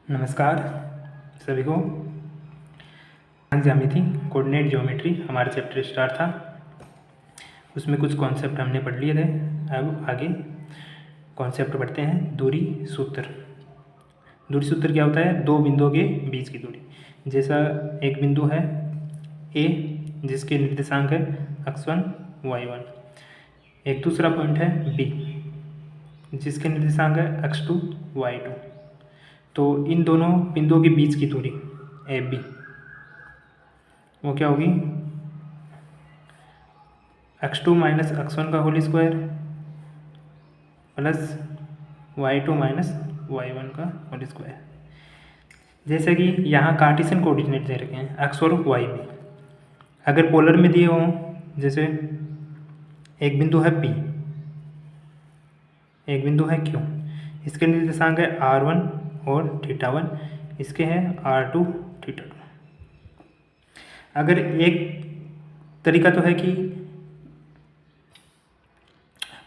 नमस्कार सभी को। ज्यामिति कोऑर्डिनेट ज्योमेट्री हमारा चैप्टर स्टार्ट था, उसमें कुछ कॉन्सेप्ट हमने पढ़ लिए थे। अब आगे कॉन्सेप्ट पढ़ते हैं। दूरी सूत्र। दूरी सूत्र क्या होता है? दो बिंदुओं के बीच की दूरी। जैसा एक बिंदु है ए जिसके निर्देशांक है x1 y1, एक दूसरा पॉइंट है बी जिसके निर्देशांक है x2 y2। तो इन दोनों बिंदुओं के बीच की दूरी ए बी वो क्या होगी? x2 माइनस x1 का whole square plus y2 minus y1 का होल स्क्वायर। जैसे कि यहाँ कार्टेशियन कोऑर्डिनेट दे रखे हैं x और y में। अगर पोलर में दिए हों, जैसे एक बिंदु है P, एक बिंदु है Q, इसके निर्देशांक है r1 और θ1, इसके हैं r2 θ2। अगर एक तरीका तो है कि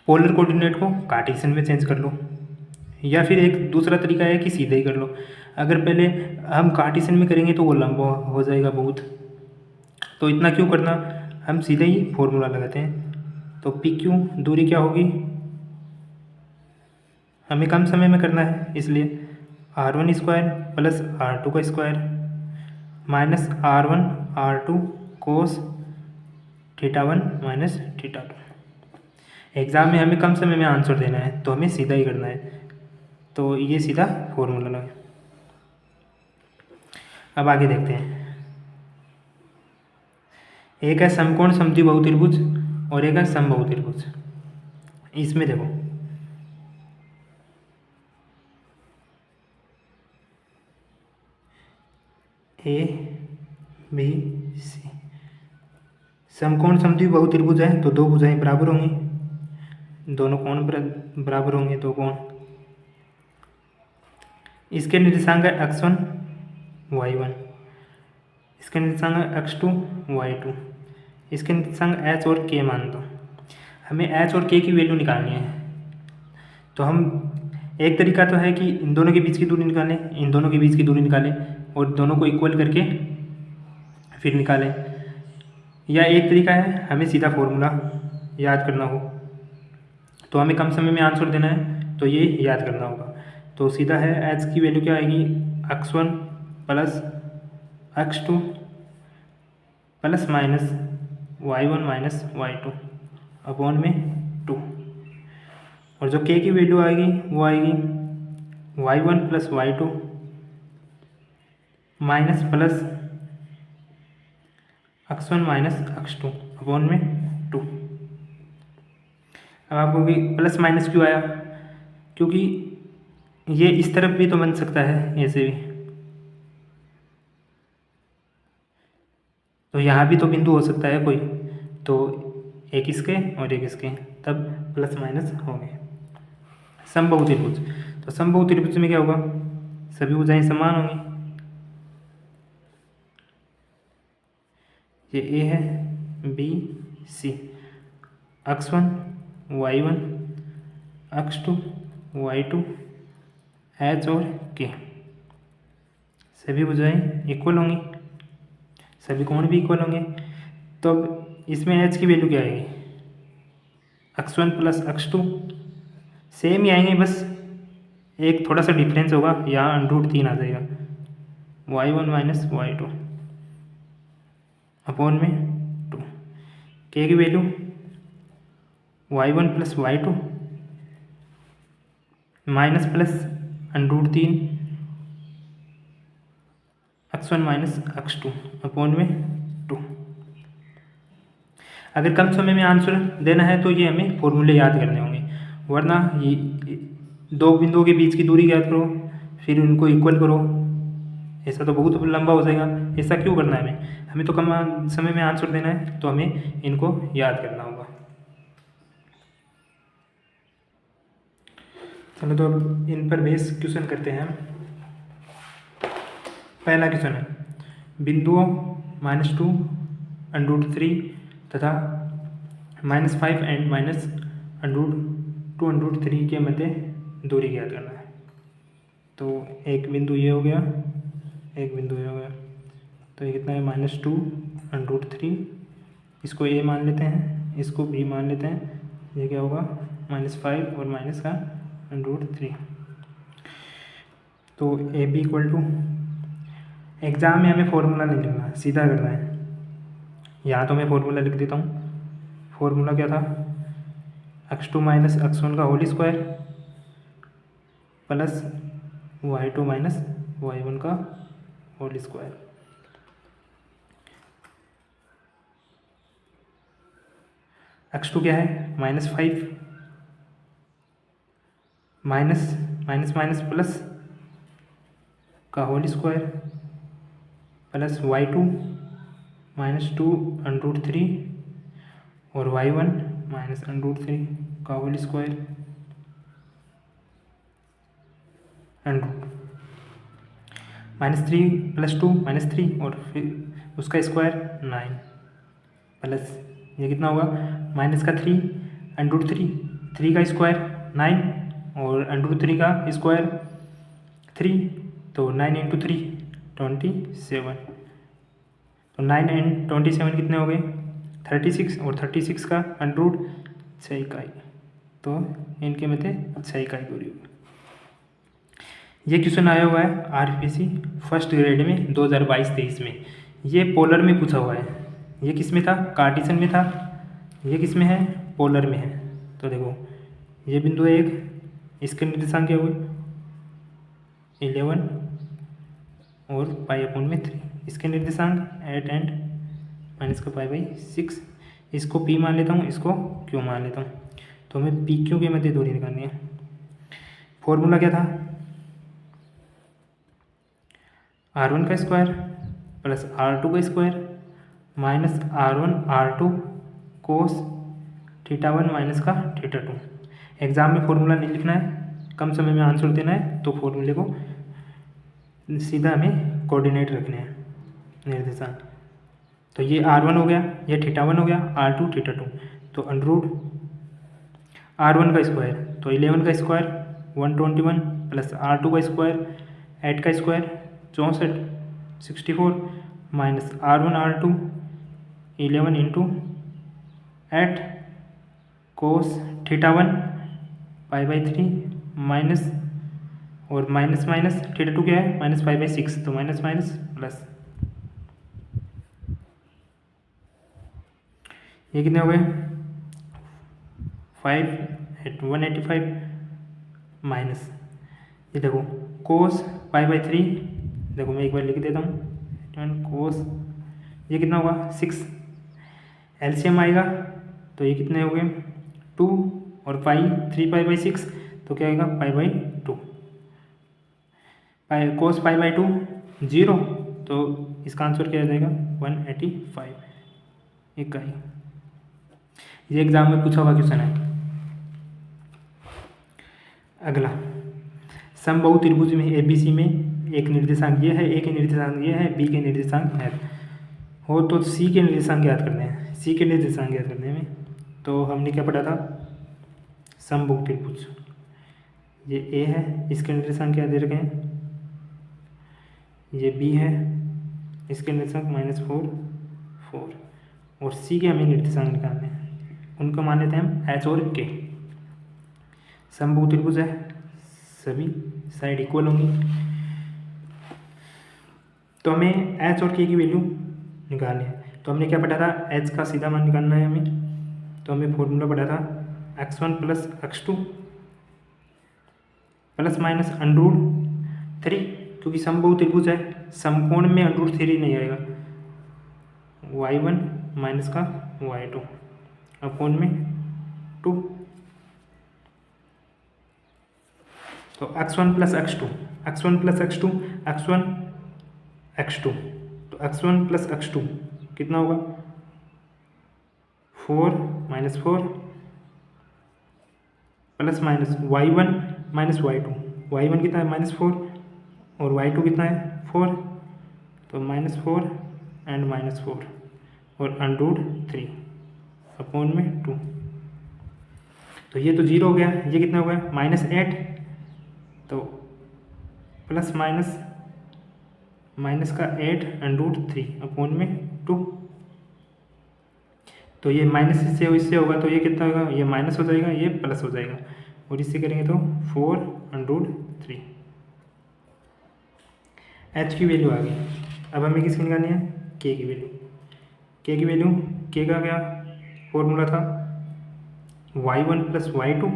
पोलर कोऑर्डिनेट को कार्टेशियन में चेंज कर लो, या फिर एक दूसरा तरीका है कि सीधे ही कर लो। अगर पहले हम कार्टेशियन में करेंगे तो वो लंबा हो जाएगा बहुत, तो इतना क्यों करना, हम सीधे ही फॉर्मूला लगाते हैं। तो पी क्यू दूरी क्या होगी? हमें कम समय में करना है, इसलिए r1 स्क्वायर प्लस r2 का स्क्वायर माइनस r1 r2 कोस θ1 माइनस θ2। एग्ज़ाम में हमें कम समय में आंसर देना है तो हमें सीधा ही करना है, तो ये सीधा फॉर्मूला लगे। अब आगे देखते हैं। एक है समकोण समद्विबाहु त्रिभुज और एक है समबाहु त्रिभुज। इसमें देखो ए बी सी समकोण समद्विबाहु त्रिभुज है तो दो भुजाएं बराबर होंगी, दोनों कोण बराबर होंगे, दो कोण। इसके निर्देशांक है x1 y1, इसके निर्देशांक है x2 y2, इसके निर्देशांक h और k मान दो। हमें h और k की वैल्यू निकालनी है। तो हम एक तरीका तो है कि इन दोनों के बीच की दूरी निकालें, इन दोनों के बीच की दूरी निकालें और दोनों को इक्वल करके फिर निकालें, या एक तरीका है हमें सीधा फॉर्मूला याद करना हो, तो हमें कम समय में आंसर देना है तो ये याद करना होगा। तो सीधा है h की वैल्यू क्या आएगी? x1 plus x2 plus minus y1 minus y2 upon में 2, और जो k की वैल्यू आएगी वो आएगी y1 plus y2 minus plus x1 minus x2 upon में 2। अब आपको कि प्लस माइनस क्यों आया? क्योंकि ये इस तरफ भी तो बन सकता है, ऐसे भी, तो यहाँ भी तो बिंदु हो सकता है कोई, तो एक इसके और एक इसके, तब प्लस माइनस होंगे। समबाहु त्रिभुज, तो समबाहु त्रिभुज में क्या होगा? सभी भुजाएं समान होंगी। ये ए है, B C, x1 y1 x2 y2 h और k, सभी भुजाएं इक्वल होंगी, सभी कोण भी इक्वल होंगे। तो अब इसमें h की वैल्यू क्या आएगी? x1 प्लस x2 सेम ही आएंगे, बस एक थोड़ा सा डिफरेंस होगा, यहाँ √3 आ जाएगा, y1 माइनस y2 अपॉन में 2। k की value y1 plus y2 minus plus √3 x1 minus x2 upon में 2। अगर कम समय में आंसर देना है तो ये हमें फॉर्मूले याद करने होंगे, वरना ये दो बिंदुओं के बीच की दूरी याद करो फिर उनको इक्वल करो, ऐसा तो बहुत लंबा हो जाएगा। ऐसा क्यों करना है? हमें तो कम समय में आंसर देना है तो हमें इनको याद करना होगा। चलो तो अब इन पर बेस क्वेश्चन करते हैं। पहला क्वेश्चन है, बिंदुओं -2 √3 तथा -5 एंड -√2 √3 के मध्य दूरी ज्ञात करना है। तो एक बिंदु ये हो गया, एक बिंदु ये हो गया, तो ये कितना है -2 √3। इसको a मान लेते हैं, इसको b मान लेते हैं, ये क्या होगा -5 और माइनस का √3। तो A B equal to, exam में हमें फॉर्मूला नहीं लिखना, सीधा करना है। यहाँ तो मैं फॉर्मूला लिख देता हूँ। फॉर्मूला क्या था, x2 माइनस x1 का whole square plus y2 minus y1 का होल स्क्वायर। x2 क्या है -5, माइनस माइनस माइनस प्लस का होल स्क्वायर प्लस y2 -2 √3 और y1 -√3 का होल स्क्वायर -3 + 2 -3 और फिर उसका स्क्वायर 9 प्लस ये कितना होगा माइनस का 3 √3, 3 का स्क्वायर 9 और √3 का स्क्वायर 3, तो 9 × 3 27। तो 9 and 27 कितने हो गए 36 और 36 का √ 6 इकाई, तो इनके में थे 6 इकाई दूरी होगी। ये क्वेश्चन आया हुआ है आरपीसी फर्स्ट ग्रेड में 2022-23 में। ये पोलर में पूछा हुआ है। ये किस में था कार्टेशियन में था, ये किस में है पोलर में है। तो देखो ये बिंदु 1, इसके निर्देशांक क्या हुए 11 और π/3, इसके निर्देशांक 8 एंड माइनस का π/6। इसको p मान लेता हूँ, इसको q मान लेता हूँ। तो हमें पी क्यू के मध्य दूरी निकालनी है। फॉर्मूला क्या था r1 का स्क्वायर प्लस r2 का स्क्वायर माइनस r1 r2 कोस θ1 माइनस का θ2। एग्जाम में फॉर्मूला नहीं लिखना है, कम समय में आंसर देना है, तो फॉर्मूले को सीधा हमें कोऑर्डिनेट रखने हैं निर्देशांक। तो ये r1 हो गया, ये θ1 हो गया, r2 θ2। तो √ r1 का स्क्वायर तो 11 का स्क्वायर 121 प्लस r2 का स्क्वायर 8 का स्क्वायर 64 64 माइनस r1 r2 11 × 8 कोस θ1 π/3 माइनस और माइनस माइनस θ2 क्या है -π/6, तो माइनस माइनस प्लस। ये कितने हो गए 185 माइनस ये देखो कोस π/3, देखो मैं एक बार लिख देता हूँ कोस, ये कितना होगा 6, एलसीएम आएगा तो ये कितने हो गए 2 और 3π/6, तो क्या आएगा π/2, कोस π/2 0, तो इसका आंसर क्या आ जाएगा 185 इकाई। ये एग्जाम में पूछा हुआ क्वेश्चन है। अगला समबाहु त्रिभुज में एबीसी में एक निर्देशांक ये है, ए के निर्देशांक ये है, बी के निर्देशांक है हो, तो सी के निर्देशांक याद करने हैं। सी के निर्देशांक याद करने में तो हमने क्या पढ़ा था समबाहु त्रिभुज, ये ए है, इसके निर्देशांक क्या दे रखे हैं, ये बी है, इसके निर्देशांक -4 4 और सी के हमें निर्देशांक निकालने हैं, उनको मान लेते हैं हम एच और के। समबाहु त्रिभुज है, सभी साइड इक्वल होंगी, तो हमें एच और के की वैल्यू निकालनी है। तो हमने क्या पढ़ा था एच का सीधा मान निकालना है हमें, तो हमें फॉर्मूला पढ़ा था x1 + x2 प्लस माइनस √3, क्योंकि समबाहु त्रिभुज है, समकोण में √3 नहीं आएगा, y1 माइनस का y2 अपॉन में 2, तो x1 + x2 x1 + x2 x1 x2, तो x1 + x2 कितना होगा 4 -4 plus minus y1 - y2, y1 कितना है -4 और y2 कितना है 4, तो -4 एंड -4 और √3 अपॉन में 2, तो ये तो 0 हो गया, ये कितना हो गया -8, तो प्लस माइनस माइनस का 8√3 अपॉन में 2। तो ये माइनस इससे होगा तो ये कितना होगा, ये माइनस हो जाएगा, ये प्लस हो जाएगा, और इससे करेंगे तो 4√3। एच की वैल्यू आ गई। अब हमें किसकी निकालनी है, के की वैल्यू। के का क्या फॉर्मूला था, y1 plus y2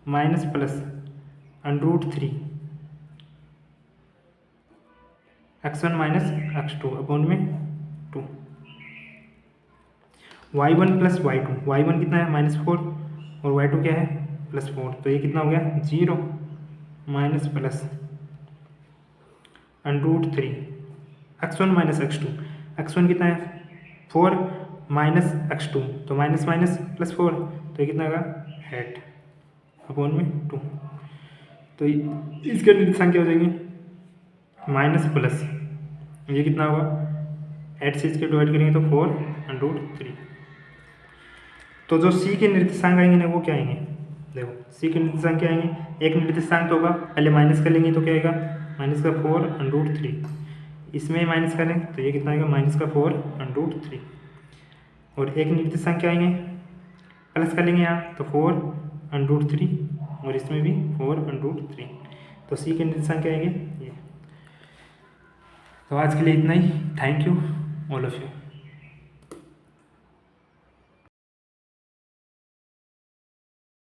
minus plus √3 x1 minus x2 upon में 2। y1 प्लस y2, y1 कितना है -4 और y2 क्या है +4, तो ये कितना हो गया 0 minus plus √3 x1 minus x2, x1 कितना है 4 माइनस x2, तो माइनस माइनस +4, तो ये कितना होगा 8 अपॉन में 2। तो इसके निशान क्या हो जाएंगे माइनस प्लस, ये कितना होगा 8 से इसके डिवाइड करेंगे तो 4√3। तो जो सी के निर्देशांक आएंगे ना वो क्या आएंगे, देखो सी के निर्देशांक क्या आएंगे, एक निर्देशांक तो होगा, पहले माइनस कर लेंगे तो क्या आएगा माइनस का 4√3, इसमें माइनस करें तो ये कितना आएगा माइनस का 4√3, और एक निर्देशांक क्या आएंगे प्लस कर लेंगे यहाँ तो 4√3, और इसमें भी 4√3, तो सी के निर्देशांक क्या आएंगे ये। तो आज के लिए इतना ही, thank you all of you.